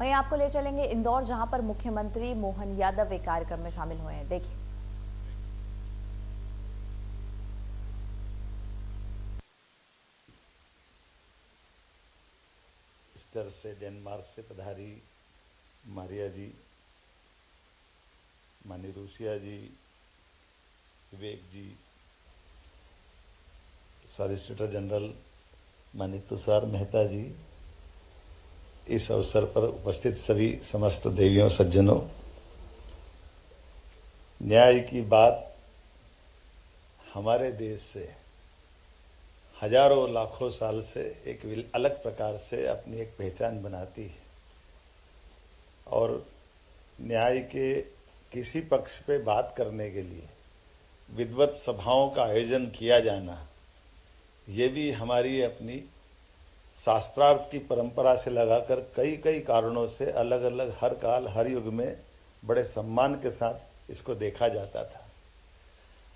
वहीं आपको ले चलेंगे इंदौर, जहां पर मुख्यमंत्री मोहन यादव एक कार्यक्रम में शामिल हुए हैं। देखिए। इस तरह से डेनमार्क से पधारी मारिया जी, मानी रूसिया जी, विवेक जी, सॉलिसिटर जनरल मानी तुषार मेहता जी, इस अवसर पर उपस्थित सभी समस्त देवियों सज्जनों, न्याय की बात हमारे देश से हजारों लाखों साल से एक अलग प्रकार से अपनी एक पहचान बनाती है और न्याय के किसी पक्ष पे बात करने के लिए विद्वत सभाओं का आयोजन किया जाना, ये भी हमारी अपनी शास्त्रार्थ की परंपरा से लगाकर कई कई कारणों से अलग अलग हर काल हर युग में बड़े सम्मान के साथ इसको देखा जाता था।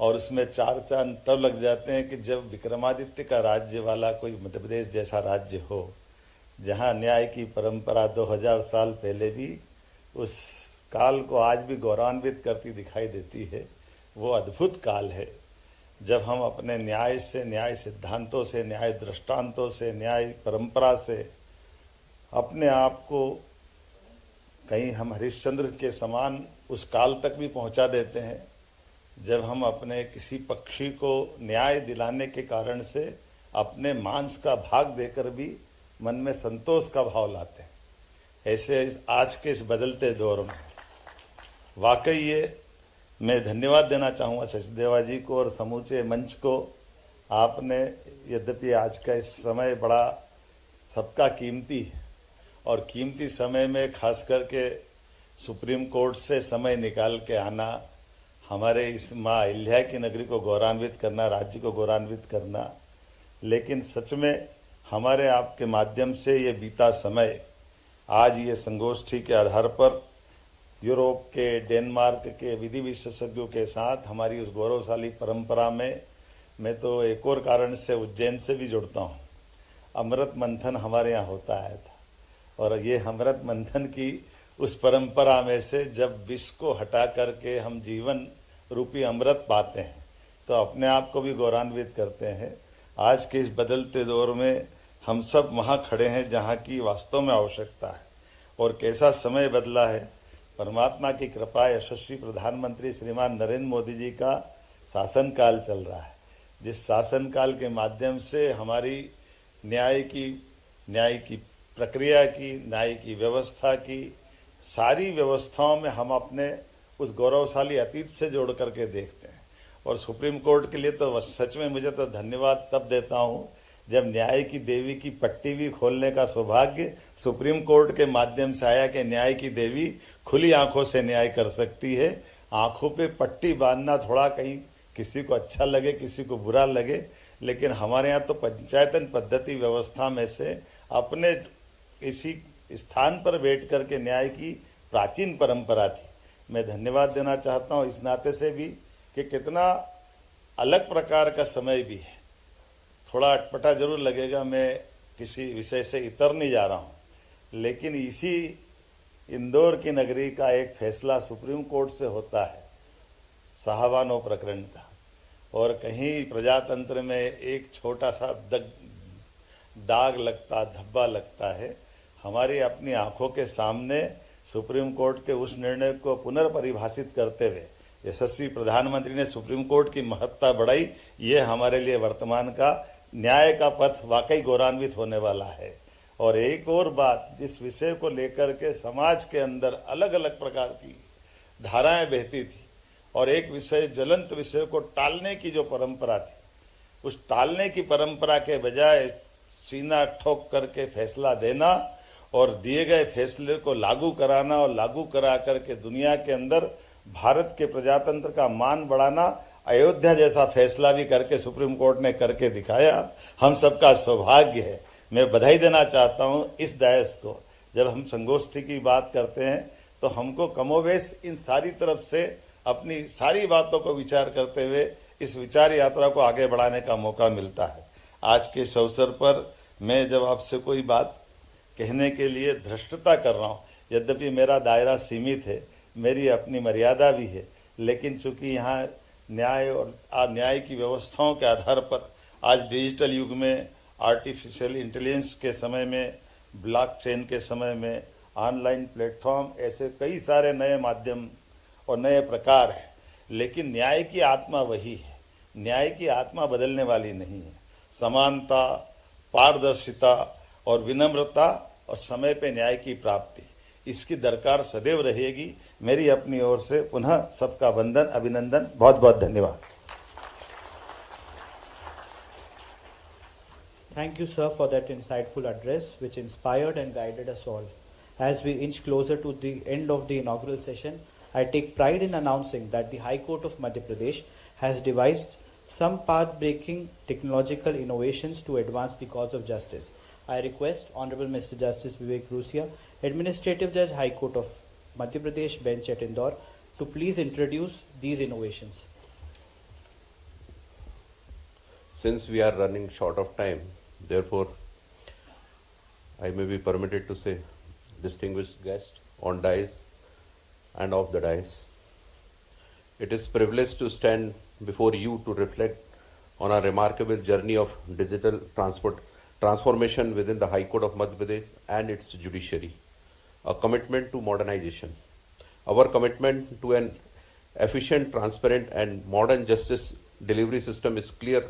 और उसमें चार चांद तब लग जाते हैं कि जब विक्रमादित्य का राज्य वाला कोई मध्य प्रदेश जैसा राज्य हो, जहां न्याय की परंपरा 2000 साल पहले भी उस काल को आज भी गौरवान्वित करती दिखाई देती है। वो अद्भुत काल है जब हम अपने न्याय से, न्याय सिद्धांतों से, न्याय दृष्टांतों से, न्याय परंपरा से अपने आप को कहीं हम हरिश्चंद्र के समान उस काल तक भी पहुंचा देते हैं जब हम अपने किसी पक्षी को न्याय दिलाने के कारण से अपने मांस का भाग देकर भी मन में संतोष का भाव लाते हैं। ऐसे आज के इस बदलते दौर में वाकई ये मैं धन्यवाद देना चाहूँगा सचदेवा जी को और समूचे मंच को। आपने, यद्यपि आज का इस समय बड़ा सबका कीमती है और कीमती समय में खास करके सुप्रीम कोर्ट से समय निकाल के आना, हमारे इस माँ अहिल्या की नगरी को गौरवान्वित करना, राज्य को गौरवान्वित करना, लेकिन सच में हमारे आपके माध्यम से ये बीता समय आज ये संगोष्ठी के आधार पर यूरोप के, डेनमार्क के विधि विशेषज्ञों के साथ हमारी उस गौरवशाली परंपरा में मैं तो एक और कारण से उज्जैन से भी जुड़ता हूँ। अमृत मंथन हमारे यहाँ होता आया था और ये अमृत मंथन की उस परंपरा में से जब विष को हटा करके हम जीवन रूपी अमृत पाते हैं तो अपने आप को भी गौरवान्वित करते हैं। आज के इस बदलते दौर में हम सब वहाँ खड़े हैं जहाँ की वास्तव में आवश्यकता है और कैसा समय बदला है। परमात्मा की कृपा, यशस्वी प्रधानमंत्री श्रीमान नरेंद्र मोदी जी का शासनकाल चल रहा है, जिस शासनकाल के माध्यम से हमारी न्याय की प्रक्रिया की, न्याय की व्यवस्था की सारी व्यवस्थाओं में हम अपने उस गौरवशाली अतीत से जोड़ करके देखते हैं। और सुप्रीम कोर्ट के लिए तो सच में मुझे तो धन्यवाद तब देता हूँ जब न्याय की देवी की पट्टी भी खोलने का सौभाग्य सुप्रीम कोर्ट के माध्यम से आया कि न्याय की देवी खुली आंखों से न्याय कर सकती है। आंखों पे पट्टी बांधना थोड़ा कहीं किसी को अच्छा लगे, किसी को बुरा लगे, लेकिन हमारे यहाँ तो पंचायतन पद्धति व्यवस्था में से अपने इसी स्थान पर बैठ करके न्याय की प्राचीन परंपरा थी। मैं धन्यवाद देना चाहता हूँ इस नाते से भी कि कितना अलग प्रकार का समय भी है। थोड़ा अटपटा जरूर लगेगा, मैं किसी विषय से इतर नहीं जा रहा हूँ, लेकिन इसी इंदौर की नगरी का एक फैसला सुप्रीम कोर्ट से होता है साहबानो प्रकरण का, और कहीं प्रजातंत्र में एक छोटा सा दाग लगता, धब्बा लगता है। हमारी अपनी आंखों के सामने सुप्रीम कोर्ट के उस निर्णय को पुनर्परिभाषित करते हुए यशस्वी प्रधानमंत्री ने सुप्रीम कोर्ट की महत्ता बढ़ाई। ये हमारे लिए वर्तमान का न्याय का पथ वाकई गौरवान्वित होने वाला है। और एक और बात, जिस विषय को लेकर के समाज के अंदर अलग अलग प्रकार की धाराएं बहती थी और एक विषय, ज्वलंत विषय को टालने की जो परंपरा थी, उस टालने की परंपरा के बजाय सीना ठोक करके फैसला देना और दिए गए फैसले को लागू कराना और लागू करा करके दुनिया के अंदर भारत के प्रजातंत्र का मान बढ़ाना, अयोध्या जैसा फैसला भी करके सुप्रीम कोर्ट ने करके दिखाया। हम सबका सौभाग्य है। मैं बधाई देना चाहता हूं इस डायस को। जब हम संगोष्ठी की बात करते हैं तो हमको कमोवेश इन सारी तरफ से अपनी सारी बातों को विचार करते हुए इस विचार यात्रा को आगे बढ़ाने का मौका मिलता है। आज के इस अवसर पर मैं जब आपसे कोई बात कहने के लिए धृष्टता कर रहा हूँ। यद्यपि मेरा दायरा सीमित है, मेरी अपनी मर्यादा भी है, लेकिन चूंकि यहाँ न्याय और न्याय की व्यवस्थाओं के आधार पर आज डिजिटल युग में, आर्टिफिशियल इंटेलिजेंस के समय में, ब्लॉकचेन के समय में, ऑनलाइन प्लेटफॉर्म, ऐसे कई सारे नए माध्यम और नए प्रकार हैं, लेकिन न्याय की आत्मा वही है। न्याय की आत्मा बदलने वाली नहीं है। समानता, पारदर्शिता और विनम्रता और समय पे न्याय की प्राप्ति, इसकी दरकार सदैव रहेगी। मेरी अपनी ओर से पुनः सबका वंदन, अभिनंदन, बहुत बहुत धन्यवाद। Thank you, sir, for that insightful address, which inspired and guided us all. As we inch closer to the end of the inaugural session, I take pride in announcing that the High Court of Madhya Pradesh has devised some path-breaking technological innovations to advance the cause of justice. I request Honorable Mr. Justice Vivek Rusia, Administrative Judge, High Court of Madhya Pradesh, Bench at Indore, to please introduce these innovations. Since we are running short of time, therefore, I may be permitted to say, distinguished guest on dais and off the dais, it is privilege to stand before you to reflect on our remarkable journey of digital transformation within the High Court of Madhya Pradesh and its judiciary, a commitment to modernization. Our commitment to an efficient, transparent, and modern justice delivery system is clear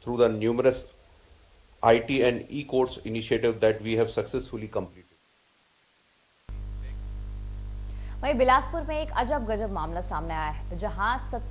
through the numerous IT and e-courts initiatives that we have successfully completed. वहीं बिलासपुर में एक अजब गजब मामला सामने आया है, जहां 70